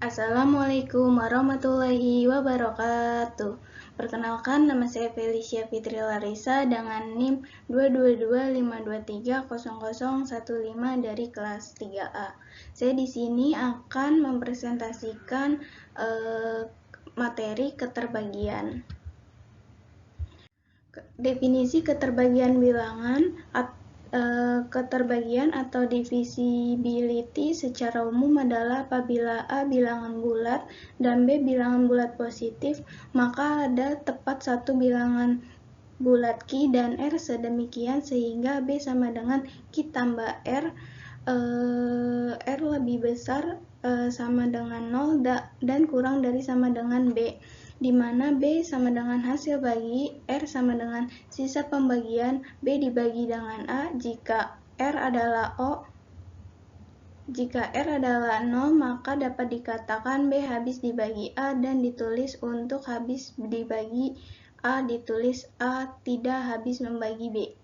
Assalamualaikum warahmatullahi wabarakatuh. Perkenalkan, nama saya Felicia Fitri Larissa dengan NIM 22252300015 dari kelas 3A. Saya di sini akan mempresentasikan materi keterbagian. Definisi keterbagian bilangan. Keterbagian atau divisibility secara umum adalah apabila A bilangan bulat dan B bilangan bulat positif, maka ada tepat satu bilangan bulat Q dan R sedemikian sehingga B sama dengan Q tambah R. R lebih besar sama dengan 0 dan kurang dari sama dengan B, di mana B sama dengan hasil bagi, R sama dengan sisa pembagian B dibagi dengan A. Jika R adalah 0, maka dapat dikatakan B habis dibagi A dan ditulis untuk habis dibagi A ditulis A tidak habis membagi B.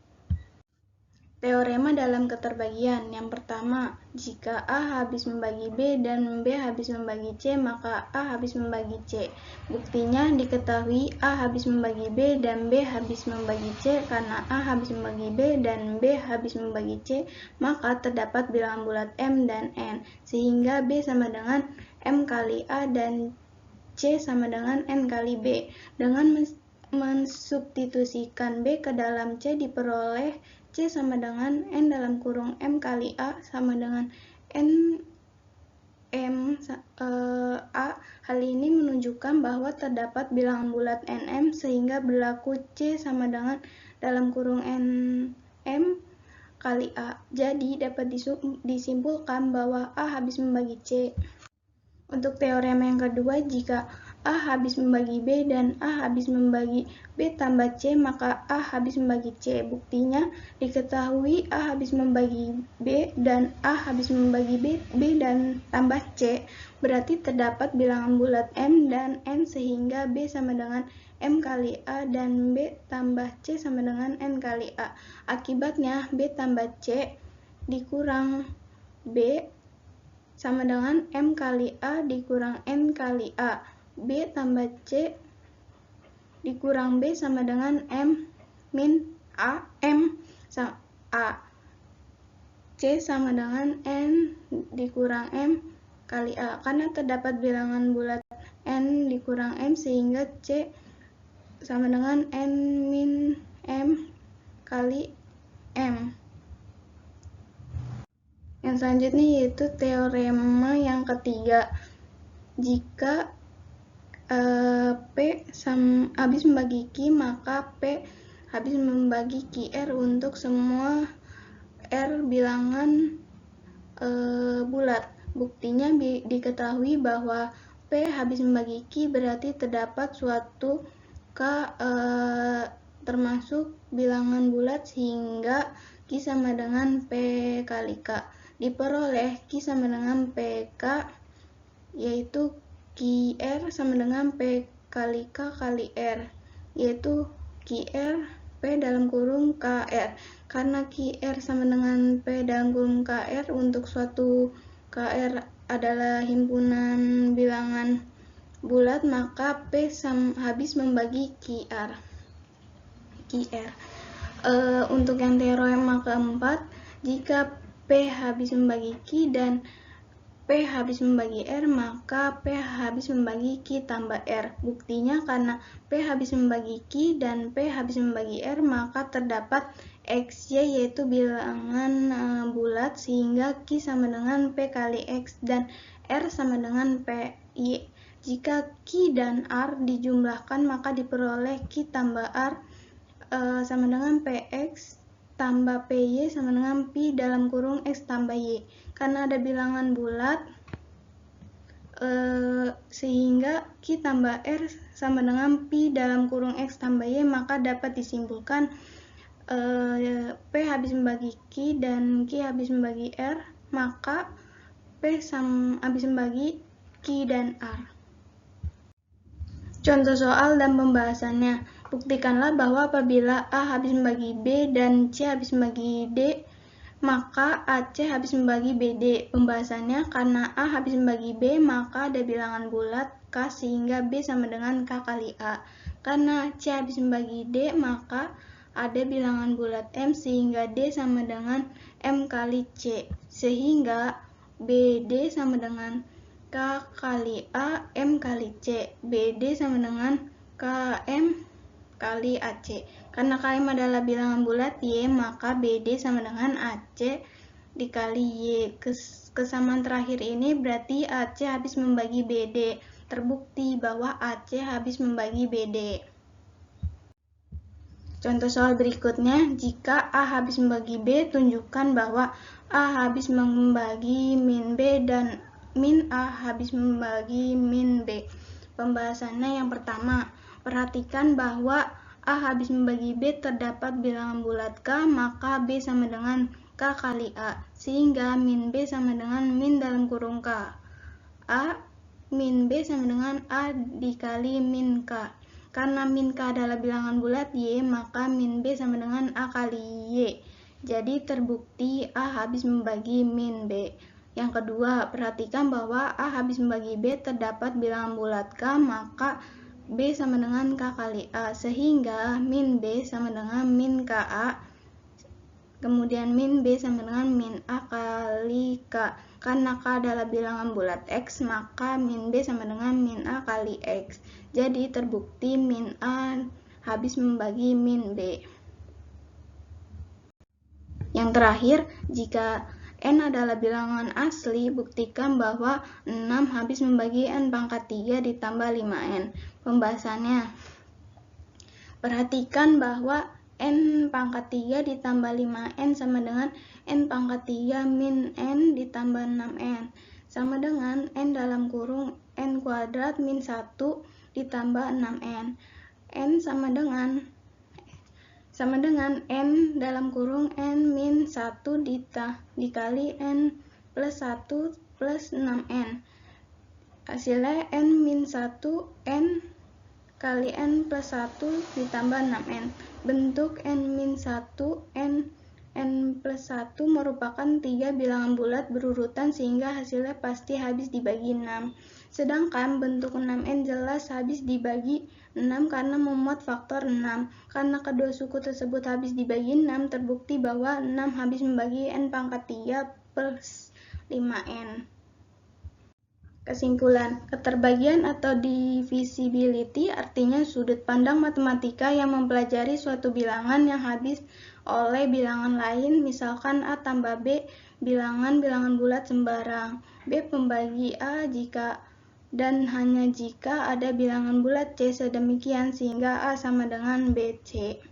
Teorema dalam keterbagian. Yang pertama, jika A habis membagi B dan B habis membagi C, maka A habis membagi C. Buktinya diketahui A habis membagi B dan B habis membagi C. Karena A habis membagi B dan B habis membagi C, maka terdapat bilangan bulat M dan N, sehingga B sama dengan M kali A dan C sama dengan N kali B. Dengan mensubstitusikan B ke dalam C diperoleh C sama dengan N dalam kurung M kali A sama dengan N M A. Hal ini menunjukkan bahwa terdapat bilangan bulat NM sehingga berlaku C sama dengan dalam kurung NM kali A. Jadi dapat disimpulkan bahwa A habis membagi C. Untuk teorema yang kedua, jika A habis membagi B dan A habis membagi B tambah C, maka A habis membagi C. Buktinya diketahui A habis membagi B dan A habis membagi B dan tambah C. Berarti terdapat bilangan bulat M dan N sehingga B sama dengan M kali A dan B tambah C sama dengan N kali A. Akibatnya B tambah C dikurang B sama dengan M kali A dikurang N kali A. B tambah C dikurang B sama dengan M min A. M sama A. C sama dengan N dikurang M kali A. Karena terdapat bilangan bulat N dikurang M sehingga C sama dengan N min M kali M. Yang selanjutnya yaitu teorema yang ketiga. Jika P habis membagi Q, maka P habis membagi QR untuk semua R bilangan bulat. Buktinya diketahui bahwa P habis membagi Q berarti terdapat suatu K termasuk bilangan bulat sehingga Q sama dengan P kali K. Diperoleh Q sama dengan PK, yaitu QR sama dengan P kali K kali R, yaitu QR P dalam kurung KR. Karena QR sama dengan P dalam kurung KR untuk suatu KR adalah himpunan bilangan bulat, maka P habis membagi QR. Untuk yang teorema keempat, jika P habis membagi Q dan P habis membagi R, maka P habis membagi Q tambah R. Buktinya karena P habis membagi Q dan P habis membagi R, maka terdapat XY yaitu bilangan bulat sehingga Q sama dengan P kali X dan R sama dengan PY. Jika Q dan R dijumlahkan, maka diperoleh Q tambah R sama dengan PX tambah PY sama dengan Pi dalam kurung X tambah Y. Karena ada bilangan bulat sehingga Q tambah R sama dengan Pi dalam kurung X tambah Y, maka dapat disimpulkan P habis membagi Q dan Q habis membagi R, maka P habis membagi Q dan R. Contoh soal dan pembahasannya. Buktikanlah bahwa apabila A habis membagi B dan C habis membagi D, maka AC habis membagi BD. Pembahasannya, karena A habis membagi B, maka ada bilangan bulat K sehingga B sama dengan K kali A. Karena C habis membagi D, maka ada bilangan bulat M sehingga D sama dengan M kali C. Sehingga BD sama dengan K kali A, M kali C. BD sama dengan KM kali AC. Karena KM adalah bilangan bulat Y, maka BD sama dengan AC dikali Y. Kesamaan terakhir ini berarti AC habis membagi BD. Terbukti bahwa AC habis membagi BD. Contoh soal berikutnya, jika A habis membagi B, tunjukkan bahwa A habis membagi min B dan min A habis membagi min B. Pembahasannya yang pertama, perhatikan bahwa A habis membagi B terdapat bilangan bulat K, maka B sama dengan K kali A, sehingga min B sama dengan min dalam kurung K. A min B sama dengan A dikali min K. Karena min K adalah bilangan bulat Y, maka min B sama dengan A kali Y. Jadi terbukti A habis membagi min B. Yang kedua, perhatikan bahwa A habis membagi B terdapat bilangan bulat K, maka B sama dengan K kali A, sehingga min B sama dengan min KA, kemudian min B sama dengan min A kali K. Karena K adalah bilangan bulat X, maka min B sama dengan min A kali X. Jadi terbukti min A habis membagi min B. Yang terakhir, jika N adalah bilangan asli, buktikan bahwa 6 habis membagi N pangkat 3 ditambah 5N. Pembahasannya, perhatikan bahwa N pangkat 3 ditambah 5N sama dengan N pangkat 3 min N ditambah 6N. Sama dengan N dalam kurung N kuadrat min 1 ditambah 6N. N sama dengan N dalam kurung N min 1 dikali N plus 1 plus 6N. Hasilnya N min 1 N kali N plus 1 ditambah 6N. Bentuk N min 1 N plus 1 merupakan 3 bilangan bulat berurutan sehingga hasilnya pasti habis dibagi 6. Sedangkan bentuk 6N jelas habis dibagi 6 karena memuat faktor 6. Karena kedua suku tersebut habis dibagi 6, terbukti bahwa 6 habis membagi N pangkat 3 plus 5N. Kesimpulan, keterbagian atau divisibility artinya sudut pandang matematika yang mempelajari suatu bilangan yang habis oleh bilangan lain, misalkan A tambah B, bilangan bulat sembarang. B pembagi A jika dan hanya jika ada bilangan bulat C sedemikian sehingga A sama dengan BC.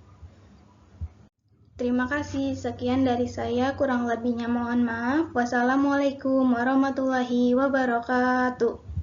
Terima kasih, sekian dari saya, kurang lebihnya mohon maaf. Wassalamualaikum warahmatullahi wabarakatuh.